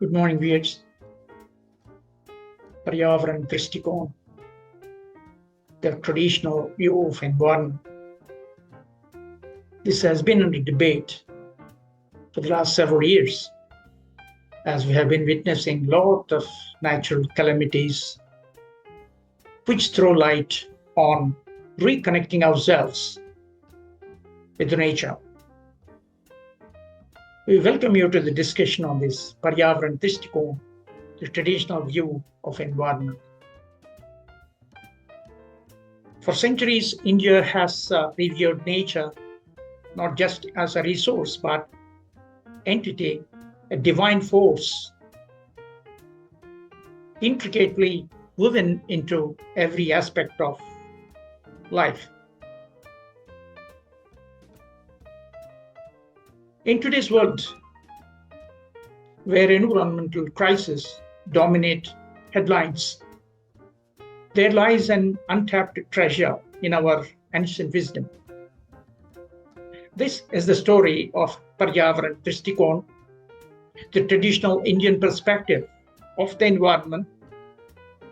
Good morning, viewers. Paryavaran Drishtikon, the traditional view of environment. This has been under debate for the last several years, as we have been witnessing a lot of natural calamities, which throw light on reconnecting ourselves with nature. We welcome you to the discussion on this Paryavaran Drishtikon, the traditional view of environment. For centuries, India has revered nature not just as a resource, but entity, a divine force, intricately woven into every aspect of life. In today's world, where environmental crises dominate headlines, there lies an untapped treasure in our ancient wisdom. This is the story of Paryavaran Drishtikon, the traditional Indian perspective of the environment,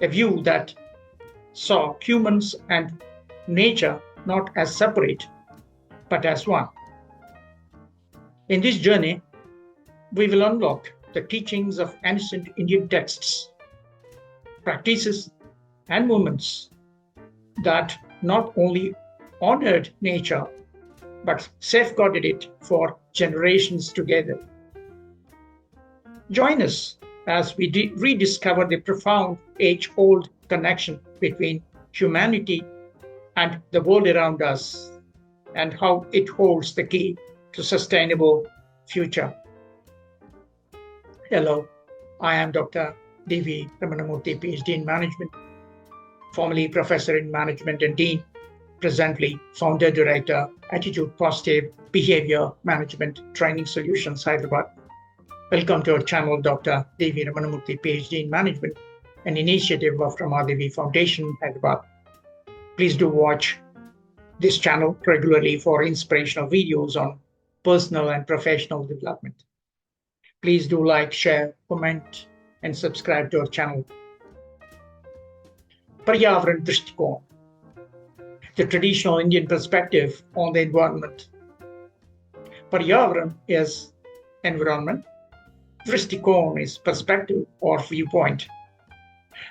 a view that saw humans and nature not as separate, but as one. In this journey, we will unlock the teachings of ancient Indian texts, practices, and movements that not only honored nature, but safeguarded it for generations together. Join us as we rediscover the profound age-old connection between humanity and the world around us, and how it holds the key to sustainable future. Hello, I am Dr. D.V. Ramanamurthy, PhD in Management, formerly Professor in Management and Dean, presently Founder Director, Attitude Positive Behavior Management Training Solutions, Hyderabad. Welcome to our channel, Dr. D.V. Ramanamurthy, PhD in Management, an initiative of Ramadevi Foundation, Hyderabad. Please do watch this channel regularly for inspirational videos on personal and professional development. Please do like, share, comment, and subscribe to our channel. Paryavaran Drishtikon, the traditional Indian perspective on the environment. Paryavaran is environment. Drishtikon is perspective or viewpoint.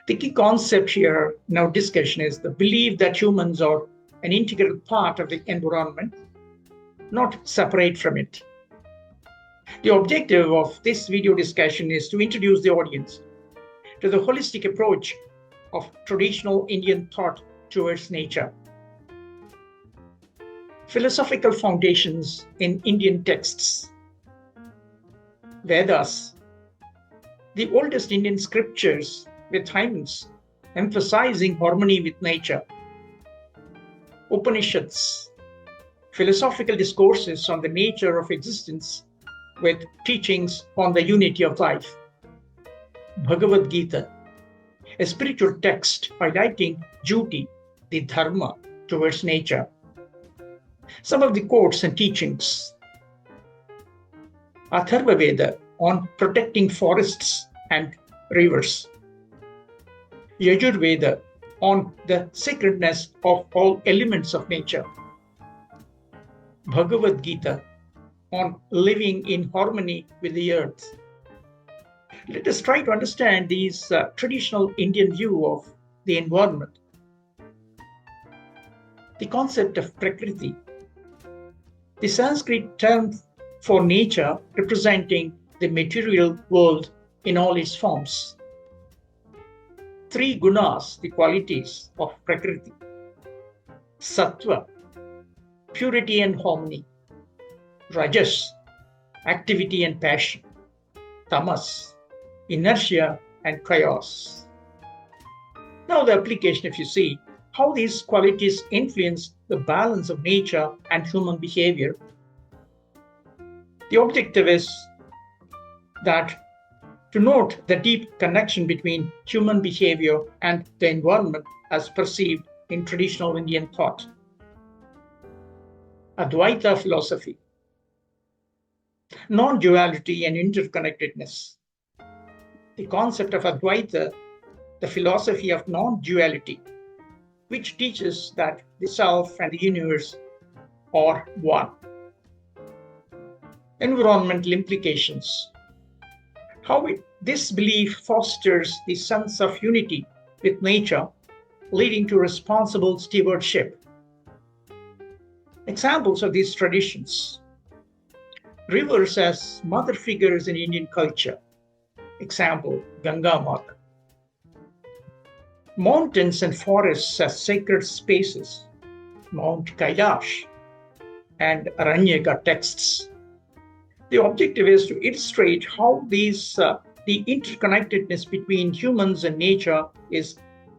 The key concept here in our discussion is the belief that humans are an integral part of the environment, not separate from it. The objective of this video discussion is to introduce the audience to the holistic approach of traditional Indian thought towards nature. Philosophical foundations in Indian texts. Vedas, the oldest Indian scriptures with hymns emphasizing harmony with nature. Upanishads, philosophical discourses on the nature of existence with teachings on the unity of life. Bhagavad Gita, a spiritual text highlighting duty, the dharma towards nature. Some of the quotes and teachings. Atharva Veda on protecting forests and rivers. Yajurveda on the sacredness of all elements of nature. Bhagavad Gita on living in harmony with the earth. Let us try to understand these traditional Indian view of the environment. The concept of Prakriti, the Sanskrit term for nature representing the material world in all its forms. Three gunas, the qualities of Prakriti. Sattva, purity and harmony. Rajas, activity and passion. Tamas, inertia and chaos. Now the application, if you see how these qualities influence the balance of nature and human behavior. The objective is that to note the deep connection between human behavior and the environment as perceived in traditional Indian thought. Advaita philosophy, non-duality and interconnectedness. the concept of Advaita, the philosophy of non-duality, which teaches that the self and the universe are one. Environmental implications. How this belief fosters the sense of unity with nature, leading to responsible stewardship. Examples of these traditions. Rivers as mother figures in Indian culture. Example, Ganga Mata. Mountains and forests as sacred spaces. Mount Kailash and Aranyaka texts. The objective is to illustrate how the interconnectedness between humans and nature is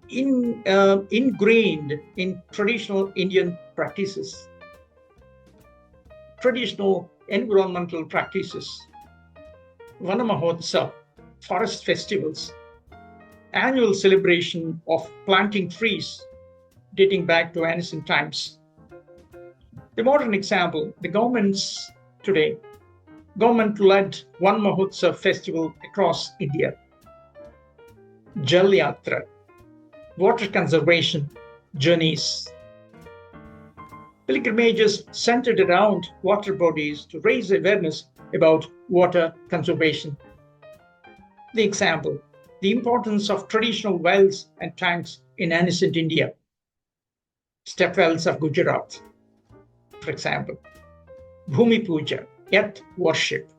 ingrained in traditional Indian practices. Traditional environmental practices. Vanmahotsav, forest festivals, annual celebration of planting trees dating back to ancient times. The modern example, the government-led Vanmahotsav festival across India. Jal Yatra, water conservation journeys. Pilgrimages centered around water bodies to raise awareness about water conservation. The example, the importance of traditional wells and tanks in ancient India. Step wells of Gujarat, for example. Bhoomi Puja, earth worship.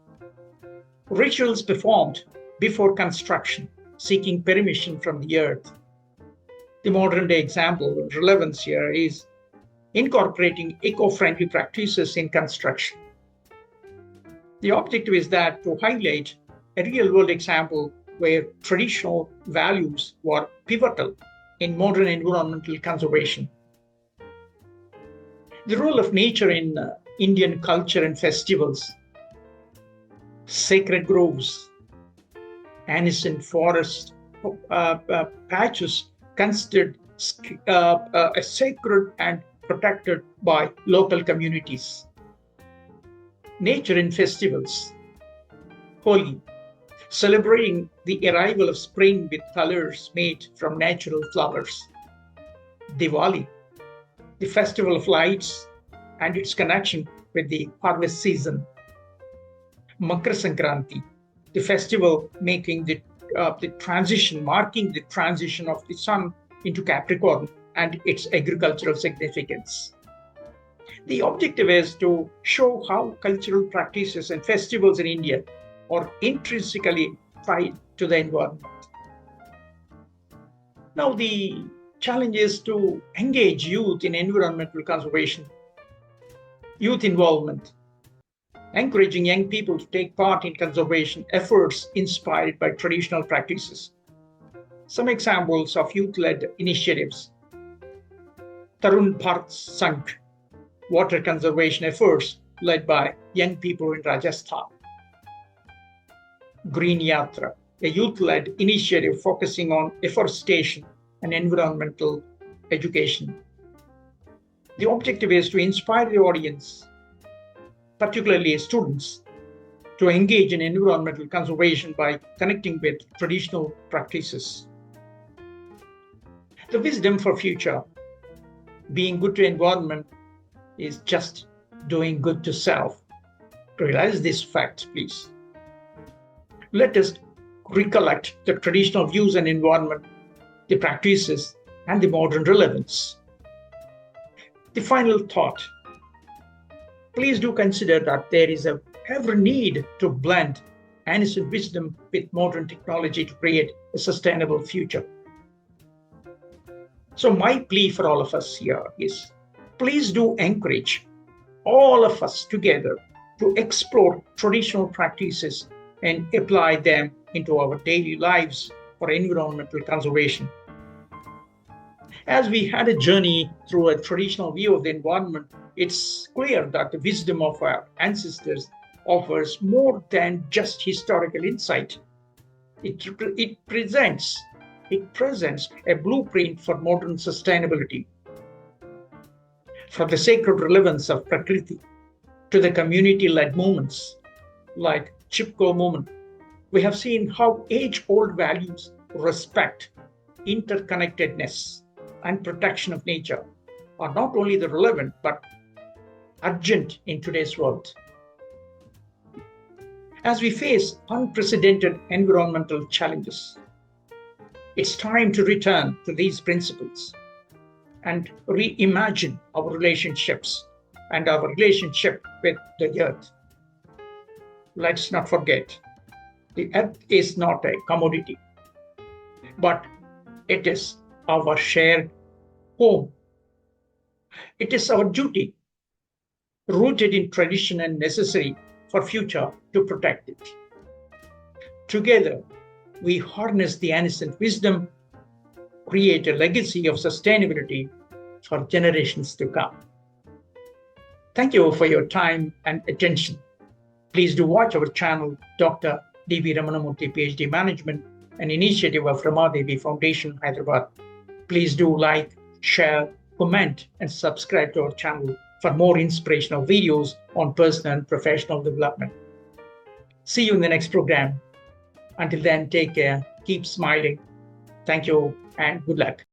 Rituals performed before construction, seeking permission from the earth. The modern day example of relevance here is incorporating eco-friendly practices in construction. The objective is that to highlight a real-world example where traditional values were pivotal in modern environmental conservation. The role of nature in Indian culture and festivals. Sacred groves, ancient forest patches considered sacred and protected by local communities. Nature in festivals. Holi, celebrating the arrival of spring with colors made from natural flowers. Diwali, the festival of lights and its connection with the harvest season. Makar Sankranti, the festival marking the transition of the sun into Capricorn and its agricultural significance. The objective is to show how cultural practices and festivals in India are intrinsically tied to the environment. Now, the challenge is to engage youth in environmental conservation, youth involvement, encouraging young people to take part in conservation efforts inspired by traditional practices. Some examples of youth-led initiatives. Tarun Bharat Sangh, water conservation efforts led by young people in Rajasthan. Green Yatra, a youth-led initiative focusing on afforestation and environmental education. The objective is to inspire the audience, particularly students, to engage in environmental conservation by connecting with traditional practices. The wisdom for future, being good to environment is just doing good to self. Realize this fact, please. Let us recollect the traditional views on environment, the practices, and the modern relevance. The final thought. Please do consider that there is ever need to blend ancient wisdom with modern technology to create a sustainable future. So my plea for all of us here is, please do encourage all of us together to explore traditional practices and apply them into our daily lives for environmental conservation. As we had a journey through a traditional view of the environment, it's clear that the wisdom of our ancestors offers more than just historical insight. It presents a blueprint for modern sustainability. From the sacred relevance of Prakriti to the community-led movements like Chipko Movement We have seen how age-old values, respect, interconnectedness, and protection of nature are not only the relevant but urgent in today's world. As we face unprecedented environmental challenges, it's time to return to these principles and reimagine our relationships and our relationship with the earth. Let's not forget, the earth is not a commodity, but it is our shared home. It is our duty, rooted in tradition and necessary for future, to protect it. Together, we harness the ancient wisdom, create a legacy of sustainability for generations to come. Thank you for your time and attention. Please do watch our channel, Dr. D.V. Ramanamurthy, PhD Management, an initiative of Ramadevi Foundation, Hyderabad. Please do like, share, comment, and subscribe to our channel for more inspirational videos on personal and professional development. See you in the next program. Until then, take care, keep smiling. Thank you, and good luck.